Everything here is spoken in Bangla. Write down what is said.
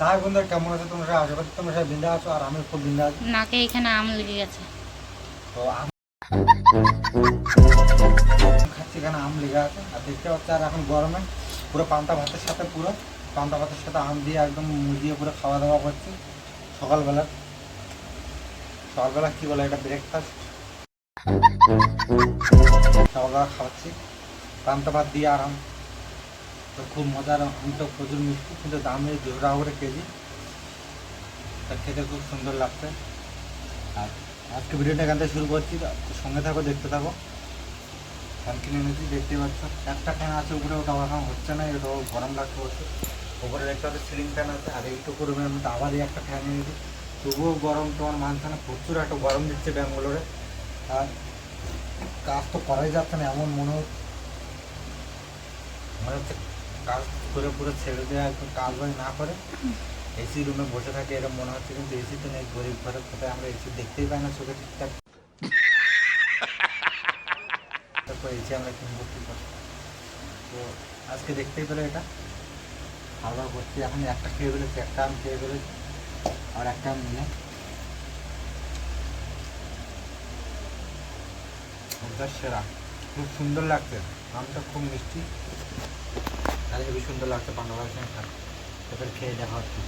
তাই বন্ধুরা কেমন আছো তোমরা? আশা করি তোমরা সবাই বিন্দা আছো, আর আমি খুব বিন্দা আছি। নাকে এখানে আম লেগে গেছে। তো আম খাচ্ছি, এখানে আম লেগে আছে আর দেখতে পাচ্ছি। আর এখন গরমে পুরো পান্তা ভাতের সাথে আম দিয়ে একদম মুজিয়ে পুরো খাওয়া দাওয়া করছি। সকালবেলা সকালবেলা কী বলে, এটা ব্রেকফাস্ট। সকালবেলা খাওয়াচ্ছি পান্তা ভাত দিয়ে আরাম। তো খুব মজার, আমটা প্রচুর মিষ্টি, কিন্তু দাম এই 2 টাকা করে কেজি। তা খেতে খুব সুন্দর লাগছে। আর আজকে ভিডিওটা এখান থেকে শুরু করছি, সঙ্গে থাকো, দেখতে থাকো। ফ্যান কিনে এনেছি, দেখতে পাচ্ছ। একটা ফ্যান আছে উপরে, ওটা এখন হচ্ছে না, এটাও গরম লাগতে হচ্ছে। উপরে দেখতে পাচ্ছি সিলিং ফ্যান আছে, আর এইটুকু রুমের মধ্যে আবার একটা ফ্যান এনেছি, তবুও গরম তোমার মানছে না। প্রচুর একটা গরম দিচ্ছে ব্যাঙ্গালোরে। আর কাজ তো করাই যাচ্ছে না, এমন মনে হচ্ছে কাজ করে পুরো ছেড়ে দেওয়া, একটু কাজ বাজ না করে এসি রুমে বসে থাকে এরকম মনে হচ্ছে। কিন্তু এসি তো নেই, গরিব ঘরে কোথায় আমরা এসি দেখতেই পাই না চোখে ঠিকঠাক। তারপর এসি আমরা কিনবো কী করে? তো আজকে দেখতেই পেলে এটা খাওয়া করছি। এখন একটা খেয়ে ফেলেছি, একটা আম খেয়ে ফেলেছি, আর একটা আম নিয়ে ওটা সেরা। খুব সুন্দর লাগছে, আমটা খুব মিষ্টি আর হেবি সুন্দর লাগছে। পান্ডা ভাইয়ের সঙ্গে খাচ্ছে, এবার খেয়ে দেখা হচ্ছে।